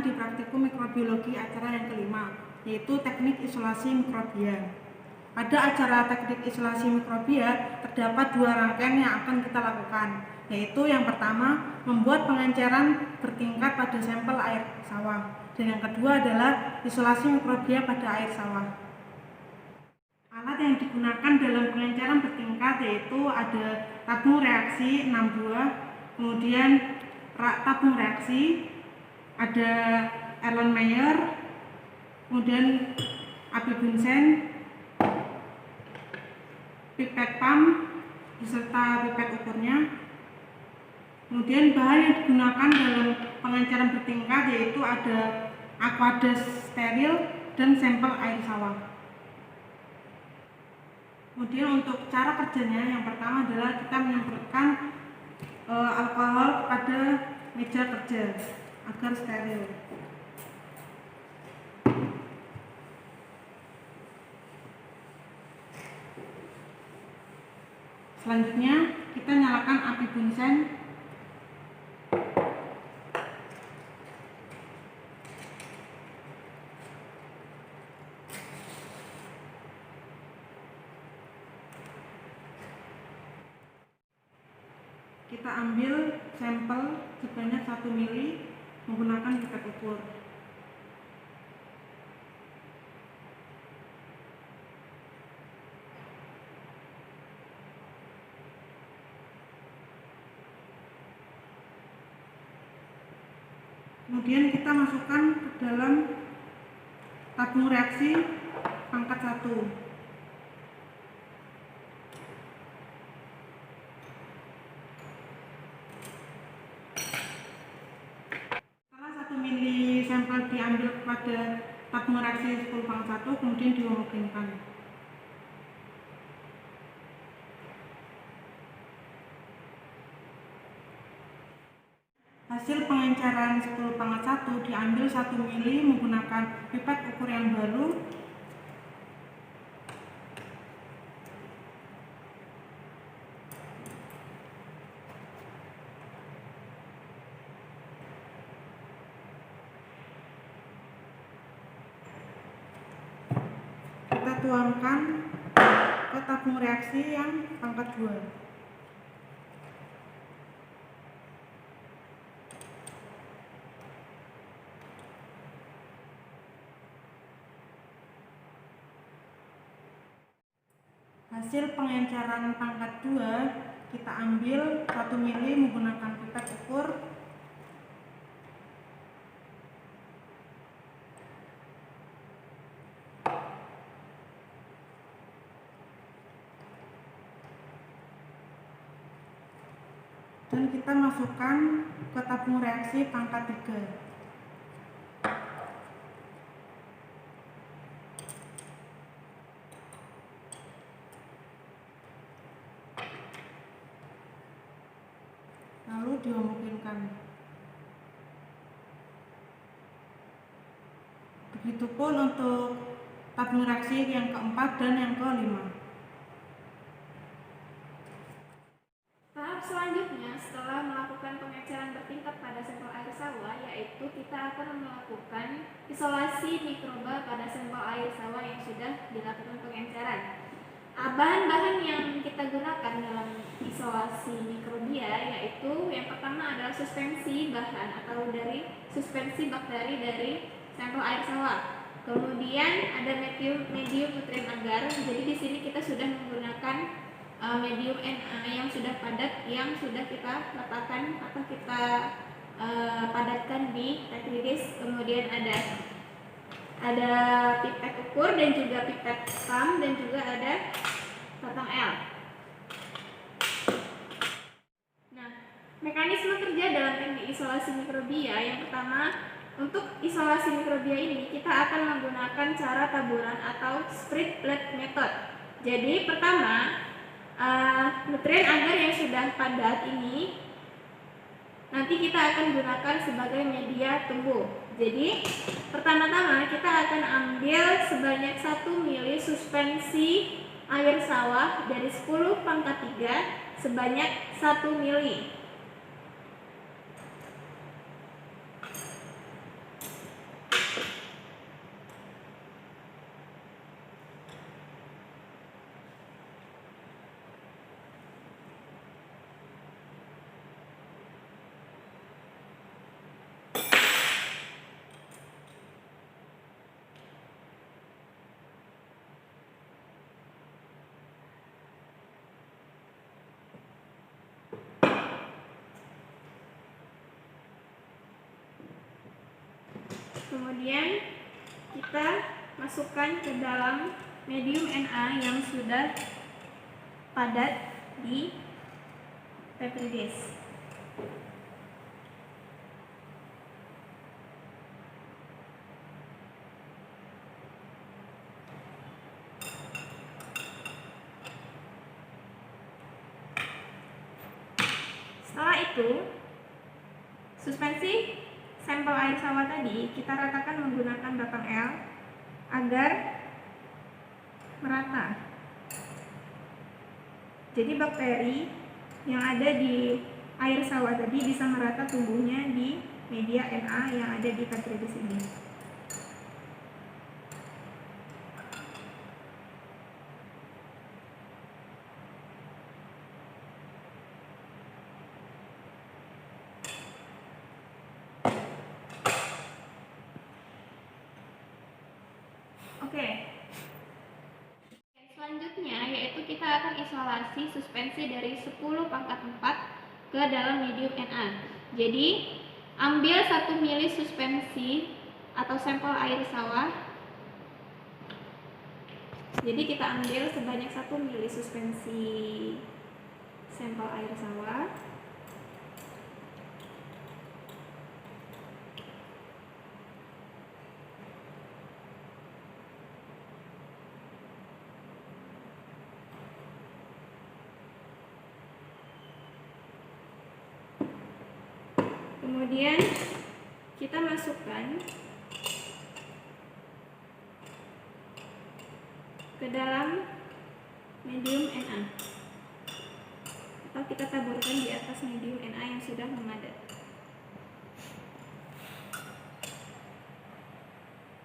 di praktikum mikrobiologi acara yang kelima, yaitu teknik isolasi mikrobia. Pada acara teknik isolasi mikrobia terdapat dua rangkaian yang akan kita lakukan, yaitu yang pertama membuat pengenceran bertingkat pada sampel air sawah, dan yang kedua adalah isolasi mikrobia pada air sawah. Alat yang digunakan dalam pengenceran bertingkat yaitu ada tabung reaksi 6 buah, kemudian tabung reaksi, ada Erlenmeyer, kemudian api bunsen, pipet pump beserta pipet ukurnya. Kemudian bahan yang digunakan dalam pengenceran bertingkat yaitu ada aqueduct steril dan sampel air sawah. Kemudian untuk cara kerjanya, yang pertama adalah kita menyemprotkan alkohol pada meja kerja agar steril. Selanjutnya kita nyalakan api bunsen. Kita ambil sampel sebanyak 1 mili menggunakan pipet ukur. Kemudian kita masukkan ke dalam tabung reaksi pangkat 1. Sampel diambil pada tabung reaksi 10-1, kemudian dihomogenkan. Hasil pengenceran 10-1 diambil 1 mili menggunakan pipet ukur yang baru. Kita tuangkan ke tabung reaksi yang pangkat 2. Hasil pengenceran pangkat 2 kita ambil 1 mili menggunakan pipet ukur. Dan kita masukkan ke tabung reaksi pangkat 3. Lalu dihomogenkan. Begitupun untuk tabung reaksi yang keempat dan yang kelima. Selanjutnya, setelah melakukan pengenceran bertingkat pada sampel air sawah, yaitu kita akan melakukan isolasi mikroba pada sampel air sawah yang sudah dilakukan pengenceran. Bahan-bahan yang kita gunakan dalam isolasi mikrobia yaitu yang pertama adalah suspensi bahan atau dari suspensi bakteri dari sampel air sawah. Kemudian ada medium nutrien agar. Jadi di sini kita sudah menggunakan medium Na yang sudah padat, yang sudah kita letakkan atau kita padatkan di tetridis. Kemudian ada pipet ukur dan juga pipet pump dan juga ada batang L. Nah, mekanisme kerja dalam teknik isolasi mikrobia yang pertama, untuk isolasi mikrobia ini kita akan menggunakan cara taburan atau spread plate method. Jadi pertama, nutrien agar yang sudah padat ini nanti kita akan gunakan sebagai media tumbuh. Jadi pertama-tama kita akan ambil sebanyak 1 mili suspensi air sawah dari 10⁻³ sebanyak 1 mili. Kemudian kita masukkan ke dalam medium Na yang sudah padat di Petri dish. Setelah itu, suspensi sampel air sawah tadi kita ratakan menggunakan batang L agar merata. Jadi bakteri yang ada di air sawah tadi bisa merata tumbuhnya di media Na yang ada di Petri dish ini. Oke. Selanjutnya yaitu kita akan isolasi suspensi dari 10⁴ ke dalam medium Na. Jadi ambil 1 mili suspensi atau sampel air sawah. Jadi kita ambil sebanyak 1 mili suspensi sampel air sawah. Kemudian kita masukkan ke dalam medium Na, atau kita taburkan di atas medium Na yang sudah memadat.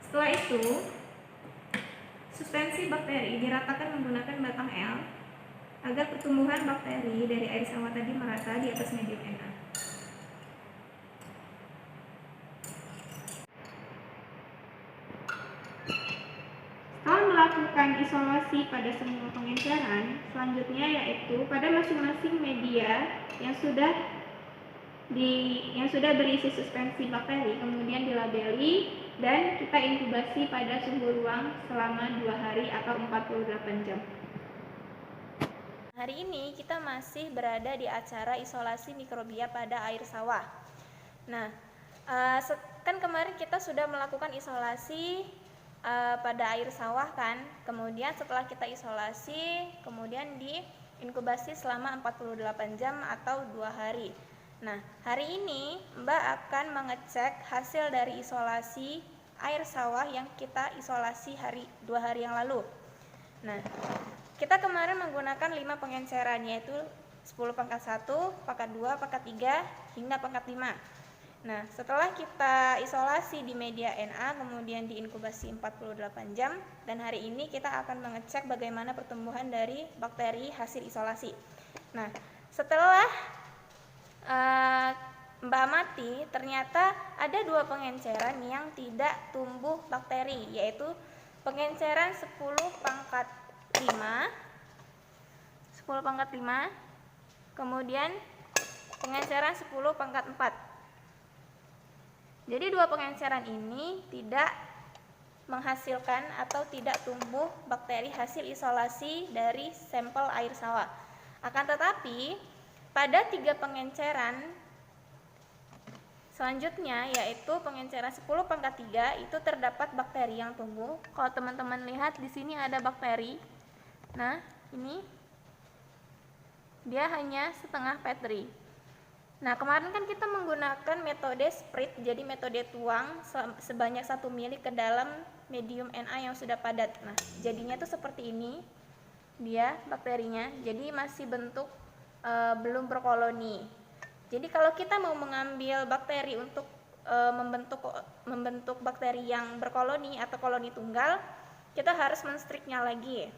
Setelah itu, suspensi bakteri diratakan menggunakan batang L agar pertumbuhan bakteri dari air sawah tadi merata di atas medium Na. Setelah melakukan isolasi pada semua pengenceran, selanjutnya yaitu pada masing-masing media yang sudah berisi suspensi bakteri kemudian dilabeli dan kita inkubasi pada suhu ruang selama 2 hari atau 48 jam. Hari ini kita masih berada di acara isolasi mikrobia pada air sawah. Nah, kan kemarin kita sudah melakukan isolasi pada air sawah kan. Kemudian setelah kita isolasi, kemudian diinkubasi selama 48 jam atau 2 hari. Nah, hari ini Mbak akan mengecek hasil dari isolasi air sawah yang kita isolasi 2 hari yang lalu. Nah, kita kemarin menggunakan 5 pengenceran, yaitu 10⁴, pangkat 2, pangkat 3, hingga pangkat 5. Nah, setelah kita isolasi di media Na, kemudian diinkubasi 48 jam, dan hari ini kita akan mengecek bagaimana pertumbuhan dari bakteri hasil isolasi. Nah, setelah Mbak amati, ternyata ada 2 pengenceran yang tidak tumbuh bakteri, yaitu pengenceran 10⁵, kemudian pengenceran 10⁴. Jadi 2 pengenceran ini tidak menghasilkan atau tidak tumbuh bakteri hasil isolasi dari sampel air sawah. Akan tetapi pada 3 pengenceran selanjutnya, yaitu pengenceran 10⁵, itu terdapat bakteri yang tumbuh. Kalau teman-teman lihat di sini ada bakteri. Nah, ini dia hanya setengah petri. Nah, kemarin kan kita menggunakan metode sprit, jadi metode tuang sebanyak 1 mili ke dalam medium Na yang sudah padat. Nah, jadinya tuh seperti ini dia bakterinya, jadi masih bentuk belum berkoloni. Jadi kalau kita mau mengambil bakteri untuk membentuk bakteri yang berkoloni atau koloni tunggal, kita harus menstriknya lagi.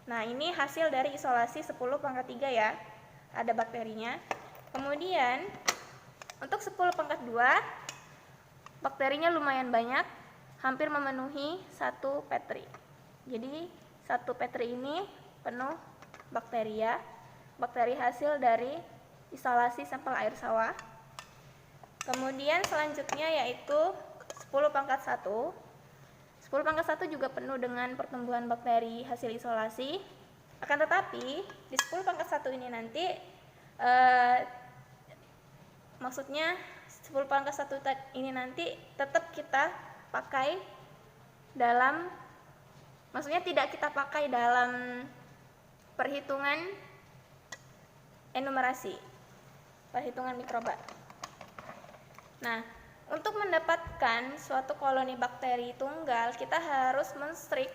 Nah, ini hasil dari isolasi 10⁵ ya, ada bakterinya. Kemudian untuk 10⁵, bakterinya lumayan banyak, hampir memenuhi 1 petri. Jadi 1 petri ini penuh bakteria, bakteri hasil dari isolasi sampel air sawah. Kemudian selanjutnya yaitu 10⁻1. 10⁻1 juga penuh dengan pertumbuhan bakteri hasil isolasi. Akan tetapi di 10⁻1 ini nanti maksudnya 10⁻1 ini nanti tetap kita pakai dalam, maksudnya tidak kita pakai dalam perhitungan enumerasi, perhitungan mikroba. Nah, untuk mendapatkan suatu koloni bakteri tunggal, kita harus menstrik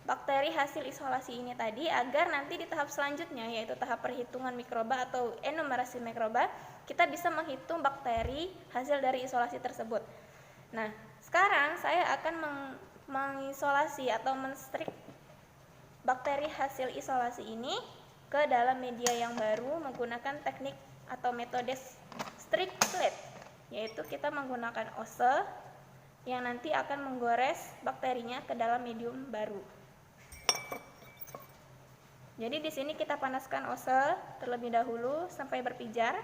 bakteri hasil isolasi ini tadi agar nanti di tahap selanjutnya, yaitu tahap perhitungan mikroba atau enumerasi mikroba, kita bisa menghitung bakteri hasil dari isolasi tersebut. Nah, sekarang saya akan mengisolasi atau menstrik bakteri hasil isolasi ini ke dalam media yang baru menggunakan teknik atau metode strict plate, yaitu kita menggunakan ose yang nanti akan menggores bakterinya ke dalam medium baru. Jadi di sini kita panaskan ose terlebih dahulu sampai berpijar.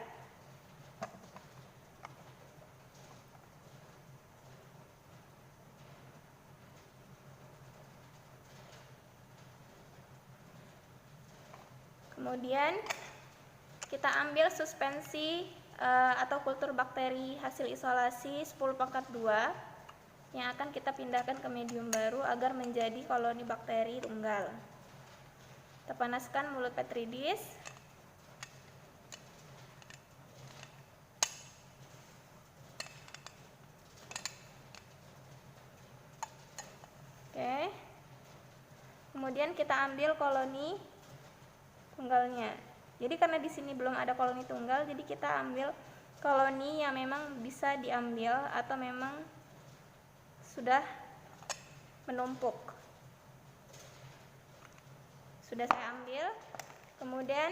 Kemudian kita ambil suspensi atau kultur bakteri hasil isolasi 10⁻2 yang akan kita pindahkan ke medium baru agar menjadi koloni bakteri tunggal. Kita panaskan mulut petri dish. Oke. Kemudian kita ambil koloni tunggalnya. Jadi karena di sini belum ada koloni tunggal, jadi kita ambil koloni yang memang bisa diambil atau memang sudah menumpuk. Sudah saya ambil, kemudian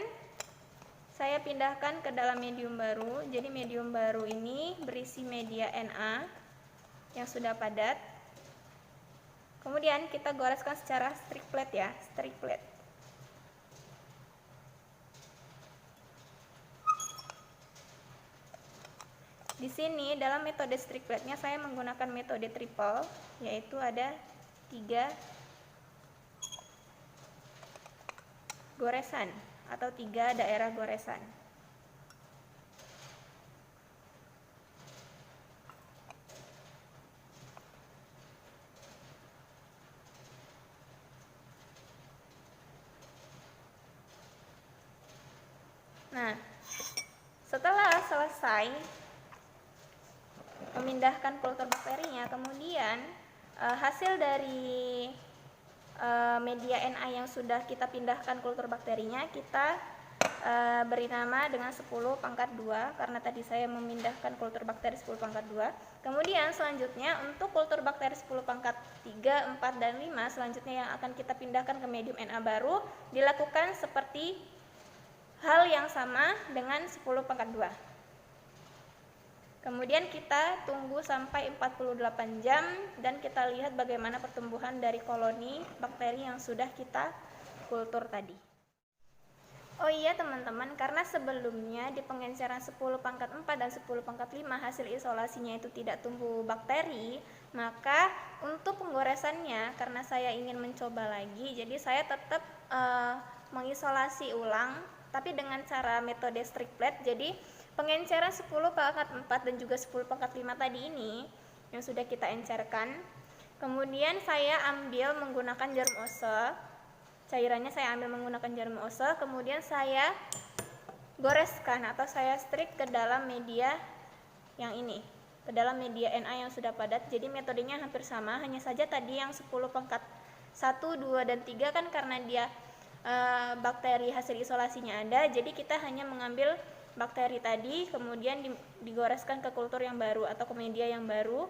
saya pindahkan ke dalam medium baru. Jadi medium baru ini berisi media Na yang sudah padat. Kemudian kita goreskan secara strict plate ya, strict plate. Di sini dalam metode strict plate-nya saya menggunakan metode triple, yaitu ada 3 goresan atau 3 daerah goresan. Nah, setelah selesai memindahkan kultur bakterinya, kemudian hasil dari media Na yang sudah kita pindahkan kultur bakterinya kita beri nama dengan 10⁻2 karena tadi saya memindahkan kultur bakteri 10⁻2. Kemudian selanjutnya untuk kultur bakteri 10⁻3, 4, dan 5 selanjutnya yang akan kita pindahkan ke medium Na baru dilakukan seperti hal yang sama dengan 10⁻2. Kemudian kita tunggu sampai 48 jam dan kita lihat bagaimana pertumbuhan dari koloni bakteri yang sudah kita kultur tadi. Oh iya teman-teman, karena sebelumnya di pengenceran 10⁻4 dan 10⁻5 hasil isolasinya itu tidak tumbuh bakteri, maka untuk penggoresannya karena saya ingin mencoba lagi, jadi saya tetap mengisolasi ulang tapi dengan cara metode strict plate. Jadi pengenceran 10⁻4 dan juga 10⁻5 tadi ini yang sudah kita encerkan, kemudian saya ambil menggunakan jarum ose, cairannya saya ambil menggunakan jarum ose, kemudian saya goreskan atau saya strik ke dalam media yang ini, ke dalam media Na yang sudah padat. Jadi metodenya hampir sama, hanya saja tadi yang 10⁻1, 2, dan 3 kan karena dia bakteri hasil isolasinya ada, jadi kita hanya mengambil bakteri tadi kemudian digoreskan ke kultur yang baru atau ke media yang baru.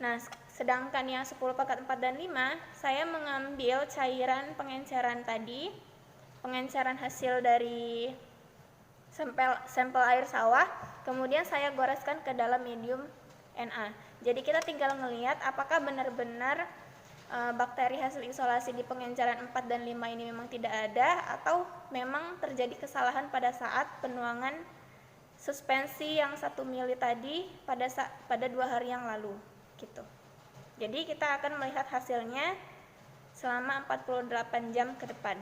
Nah, sedangkan yang 10⁻4 dan 5 saya mengambil cairan pengenceran tadi, pengenceran hasil dari sampel air sawah, kemudian saya goreskan ke dalam medium Na. Jadi kita tinggal melihat apakah benar-benar bakteri hasil isolasi di pengenceran 4 dan 5 ini memang tidak ada atau memang terjadi kesalahan pada saat penuangan suspensi yang 1 ml tadi pada 2 hari yang lalu gitu. Jadi kita akan melihat hasilnya selama 48 jam ke depan.